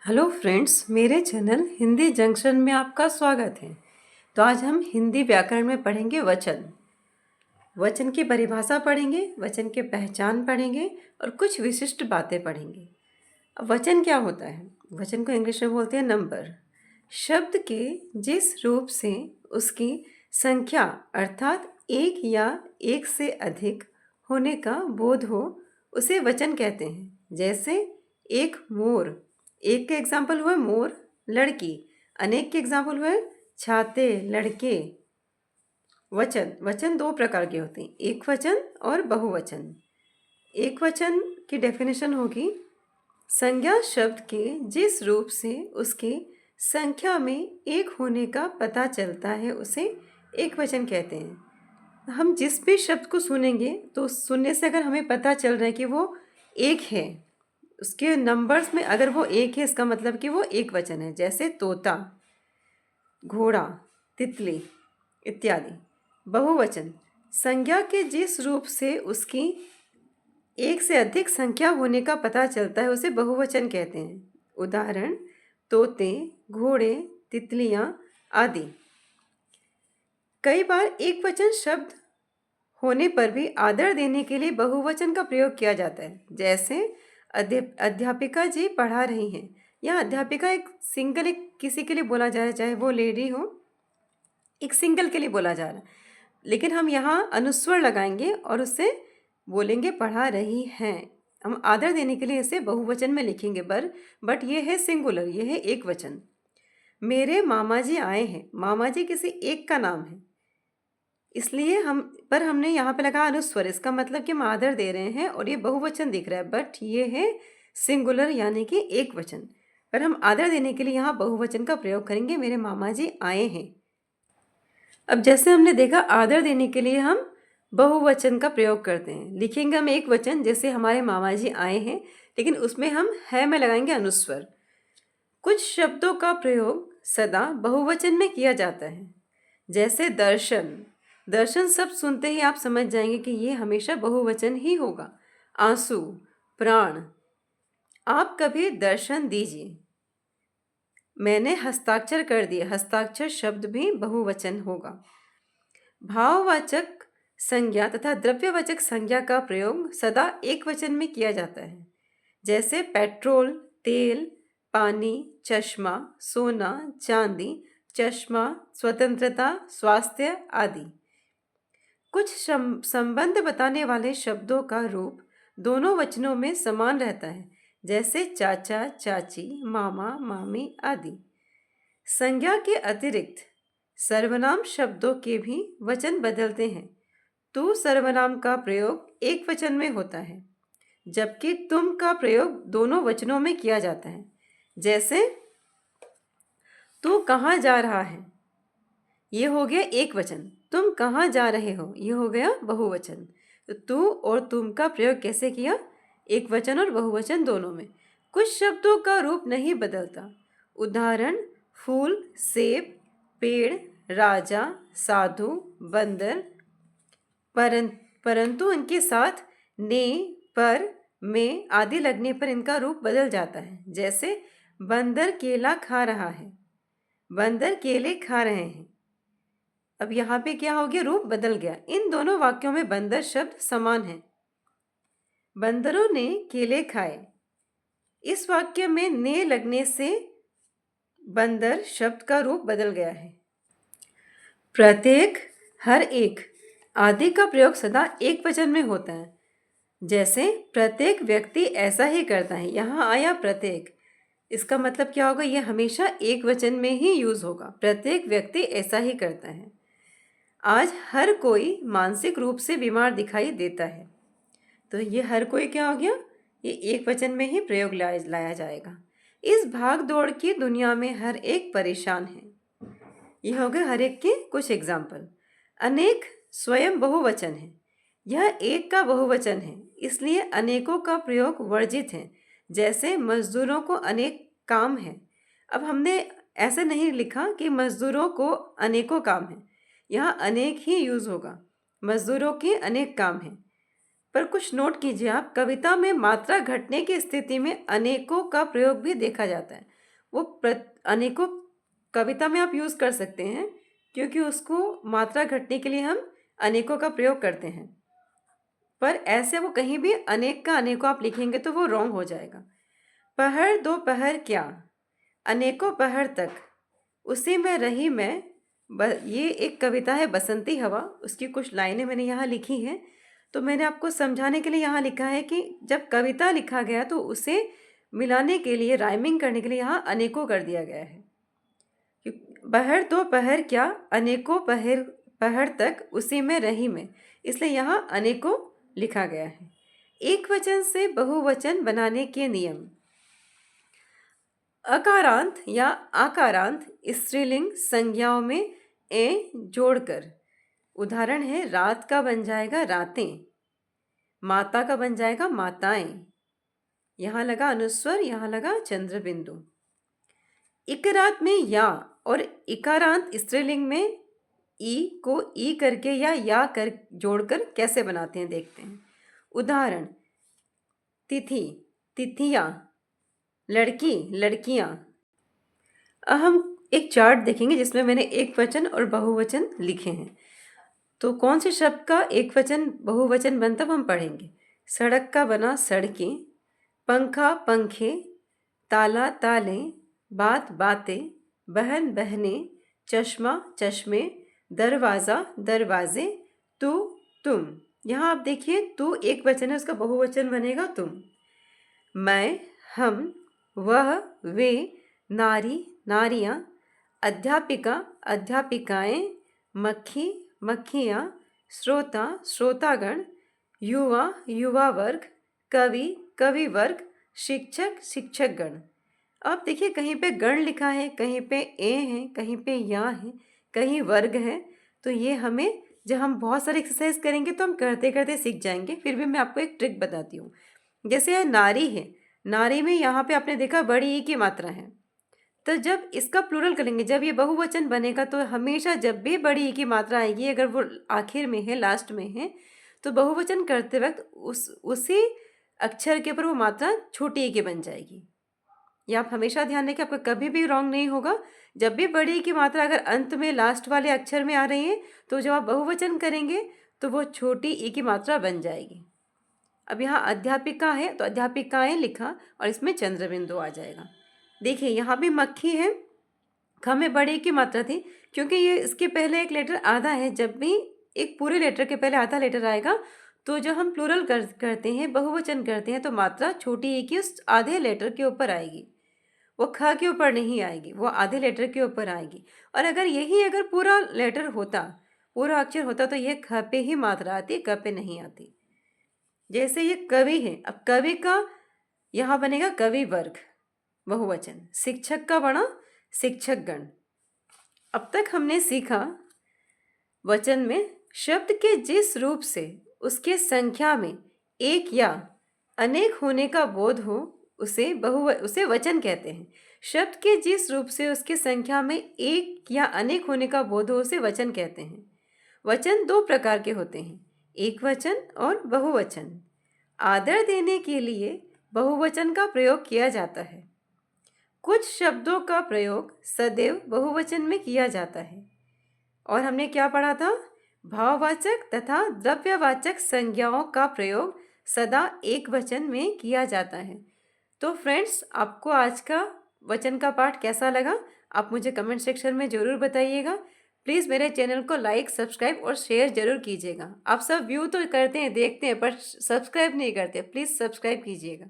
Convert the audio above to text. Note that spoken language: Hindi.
हेलो फ्रेंड्स, मेरे चैनल हिंदी जंक्शन में आपका स्वागत है। तो आज हम हिंदी व्याकरण में पढ़ेंगे वचन। वचन की परिभाषा पढ़ेंगे, वचन की पहचान पढ़ेंगे और कुछ विशिष्ट बातें पढ़ेंगे। अब वचन क्या होता है? वचन को इंग्लिश में बोलते हैं नंबर। शब्द के जिस रूप से उसकी संख्या अर्थात एक या एक से अधिक होने का बोध हो उसे वचन कहते हैं। जैसे एक मोर, एक के एग्जाम्पल हुए मोर, लड़की। अनेक के एग्जाम्पल हुए छाते, लड़के। वचन दो प्रकार के होते हैं, एक वचन और बहुवचन। एक वचन की डेफिनेशन होगी संज्ञा शब्द के जिस रूप से उसकी संख्या में एक होने का पता चलता है उसे एक वचन कहते हैं। हम जिस भी शब्द को सुनेंगे तो सुनने से अगर हमें पता चल रहा है कि वो एक है, उसके नंबर्स में अगर वो एक है, इसका मतलब कि वो एक वचन है। जैसे तोता, घोड़ा, तितली इत्यादि। बहुवचन संज्ञा के जिस रूप से उसकी एक से अधिक संख्या होने का पता चलता है उसे बहुवचन कहते हैं। उदाहरण तोते, घोड़े, तितलियां आदि। कई बार एक वचन शब्द होने पर भी आदर देने के लिए बहुवचन का प्रयोग किया जाता है। जैसे अध्यापिका जी पढ़ा रही हैं, या अध्यापिका एक सिंगल एक किसी के लिए बोला जा रहा है, चाहे वो लेडी हो, एक सिंगल के लिए बोला जा रहा है, लेकिन हम यहाँ अनुस्वर लगाएंगे और उससे बोलेंगे पढ़ा रही हैं। हम आदर देने के लिए इसे बहुवचन में लिखेंगे बट ये है सिंगुलर, ये है एक वचन। मेरे मामा जी आए हैं, मामा जी किसी एक का नाम है, इसलिए हमने यहाँ पे लगा अनुस्वर। इसका मतलब कि हम आदर दे रहे हैं और ये बहुवचन दिख रहा है, बट ये है सिंगुलर यानी कि एक वचन। पर हम आदर देने के लिए यहाँ बहुवचन का प्रयोग करेंगे, मेरे मामा जी आए हैं। अब जैसे हमने देखा आदर देने के लिए हम बहुवचन का प्रयोग करते हैं। लिखेंगे हम एक वचन, जैसे हमारे मामा जी आए हैं, लेकिन उसमें हम है में लगाएंगे अनुस्वर। कुछ शब्दों का प्रयोग सदा बहुवचन में किया जाता है। जैसे दर्शन, दर्शन शब्द सुनते ही आप समझ जाएंगे कि ये हमेशा बहुवचन ही होगा। आंसू, प्राण, आप कभी दर्शन दीजिए। मैंने हस्ताक्षर कर दिए, हस्ताक्षर शब्द भी बहुवचन होगा। भाववाचक संज्ञा तथा द्रव्यवाचक संज्ञा का प्रयोग सदा एक वचन में किया जाता है। जैसे पेट्रोल, तेल, पानी, चश्मा, सोना, चांदी, चश्मा, स्वतंत्रता, स्वास्थ्य आदि। कुछ संबंध बताने वाले शब्दों का रूप दोनों वचनों में समान रहता है। जैसे चाचा, चाची, मामा, मामी आदि। संज्ञा के अतिरिक्त सर्वनाम शब्दों के भी वचन बदलते हैं। तू सर्वनाम का प्रयोग एक वचन में होता है, जबकि तुम का प्रयोग दोनों वचनों में किया जाता है। जैसे तू कहाँ जा रहा है, ये हो गया एक वचन। तुम कहाँ जा रहे हो, ये हो गया बहुवचन। तो तू और तुम का प्रयोग कैसे किया? एक वचन और बहुवचन दोनों में। कुछ शब्दों का रूप नहीं बदलता। उदाहरण फूल, सेब, पेड़, राजा, साधु, बंदर। परंतु इनके साथ ने, पर, में आदि लगने पर इनका रूप बदल जाता है। जैसे बंदर केला खा रहा है, बंदर केले खा रहे हैं। अब यहाँ पे क्या हो गया? रूप बदल गया। इन दोनों वाक्यों में बंदर शब्द समान है। बंदरों ने केले खाए, इस वाक्य में ने लगने से बंदर शब्द का रूप बदल गया है। प्रत्येक, हर एक आदि का प्रयोग सदा एक वचन में होता है। जैसे प्रत्येक व्यक्ति ऐसा ही करता है, यहाँ आया प्रत्येक, इसका मतलब क्या होगा? यह हमेशा एक वचन में ही यूज होगा। प्रत्येक व्यक्ति ऐसा ही करता है। आज हर कोई मानसिक रूप से बीमार दिखाई देता है, तो ये हर कोई क्या हो गया? ये एक वचन में ही प्रयोग लाया जाएगा। इस भाग दौड़ की दुनिया में हर एक परेशान है। ये हो गए हर एक के कुछ एग्जाम्पल। अनेक स्वयं बहुवचन है, यह एक का बहुवचन है, इसलिए अनेकों का प्रयोग वर्जित है। जैसे मजदूरों को अनेक काम है। अब हमने ऐसे नहीं लिखा कि मजदूरों को अनेकों काम है, यहाँ अनेक ही यूज होगा। मजदूरों के अनेक काम है। पर कुछ नोट कीजिए आप, कविता में मात्रा घटने की स्थिति में अनेकों का प्रयोग भी देखा जाता है। वो अनेकों कविता में आप यूज़ कर सकते हैं, क्योंकि उसको मात्रा घटने के लिए हम अनेकों का प्रयोग करते हैं। पर ऐसे वो कहीं भी अनेक का अनेकों आप लिखेंगे तो वो रॉन्ग हो जाएगा। पहर दो पहर क्या, अनेकों पहर तक, उसी में रही मैं। ये एक कविता है बसंती हवा, उसकी कुछ लाइनें मैंने यहाँ लिखी हैं। तो मैंने आपको समझाने के लिए यहाँ लिखा है कि जब कविता लिखा गया तो उसे मिलाने के लिए, राइमिंग करने के लिए यहाँ अनेकों कर दिया गया है। पहर दो पहर क्या, अनेकों पहर पहर तक, उसी में रही मैं, इसलिए यहाँ अनेकों लिखा गया है। एक वचन से बहुवचन बनाने के नियम। अकारांत या आकारांत स्त्रीलिंग संज्ञाओं में ए जोड़कर, उदाहरण है रात का बन जाएगा रातें, माता का बन जाएगा माताएं, यहाँ लगा अनुस्वर, यहाँ लगा चंद्र बिंदु। इकरात में या और इकारांत स्त्रीलिंग में ई को ई करके या कर जोड़कर कैसे बनाते हैं देखते हैं। उदाहरण तिथि तिथियां, लड़की लड़कियां। अब हम एक चार्ट देखेंगे जिसमें मैंने एक वचन और बहुवचन लिखे हैं। तो कौन से शब्द का एक वचन बहुवचन बनता हम पढ़ेंगे। सड़क का बना सड़कें, पंखा पंखे, ताला ताले, बात बातें, बहन बहनें, चश्मा चश्मे, दरवाज़ा दरवाजे, तू तुम। यहाँ आप देखिए तू एक वचन है, उसका बहुवचन बनेगा तुम। मैं, हम, वह, वे, नारी नारियाँ, अध्यापिका अध्यापिकाएं, मक्खी मक्खियाँ, श्रोता श्रोतागण, युवा युवा वर्ग, कवि कवि वर्ग, शिक्षक शिक्षकगण। अब देखिए कहीं पे गण लिखा है, कहीं पे ए है, कहीं पे या है, कहीं वर्ग है। तो ये हमें, जब हम बहुत सारे एक्सरसाइज करेंगे तो हम करते करते सीख जाएंगे। फिर भी मैं आपको एक ट्रिक बताती हूँ। जैसे यह नारी है, नारी में यहाँ पे आपने देखा बड़ी ई की मात्रा है। तो जब इसका प्लूरल करेंगे, जब ये बहुवचन बनेगा, तो हमेशा जब भी बड़ी ई की मात्रा आएगी, अगर वो आखिर में है, लास्ट में है, तो बहुवचन करते वक्त उसी अक्षर के ऊपर वो मात्रा छोटी ई की बन जाएगी। ये आप हमेशा ध्यान रखें, आपका कभी भी रॉन्ग नहीं होगा। जब भी बड़ी की मात्रा अगर अंत में लास्ट वाले अक्षर में आ रही है, तो जब आप बहुवचन करेंगे तो वो छोटी ई की मात्रा बन जाएगी। अब यहाँ अध्यापिका है तो अध्यापिकाएं लिखा और इसमें चंद्र बिंदु आ जाएगा। देखिए यहाँ भी मक्खी है, ख में बड़ी की मात्रा थी, क्योंकि ये इसके पहले एक लेटर आधा है। जब भी एक पूरे लेटर के पहले आधा लेटर आएगा, तो जब हम प्लूरल करते हैं, बहुवचन करते हैं, तो मात्रा छोटी ई की उस आधे लेटर के ऊपर आएगी, वो ख के ऊपर नहीं आएगी, वो आधे लेटर के ऊपर आएगी। और अगर पूरा लेटर होता, पूरा अक्षर होता, तो ये ख पे ही मात्रा आती, क पे नहीं आती। जैसे ये कवि है, अब कवि का यहाँ बनेगा कवि वर्ग बहुवचन, शिक्षक का बना शिक्षक गण। अब तक हमने सीखा वचन में शब्द के जिस रूप से उसके संख्या में एक या अनेक होने का बोध हो, उसे वचन कहते हैं। शब्द के जिस रूप से उसके संख्या में एक या अनेक होने का बोध हो, उसे वचन कहते हैं। वचन दो प्रकार के होते हैं, एक वचन और बहुवचन। आदर देने के लिए बहुवचन का प्रयोग किया जाता है। कुछ शब्दों का प्रयोग सदैव बहुवचन में किया जाता है। और हमने क्या पढ़ा था, भाववाचक तथा द्रव्यवाचक संज्ञाओं का प्रयोग सदा एक वचन में किया जाता है। तो फ्रेंड्स, आपको आज का वचन का पाठ कैसा लगा, आप मुझे कमेंट सेक्शन में ज़रूर बताइएगा। प्लीज़ मेरे चैनल को लाइक, सब्सक्राइब और शेयर ज़रूर कीजिएगा। आप सब व्यू तो करते हैं, देखते हैं, पर सब्सक्राइब नहीं करते। प्लीज़ सब्सक्राइब कीजिएगा।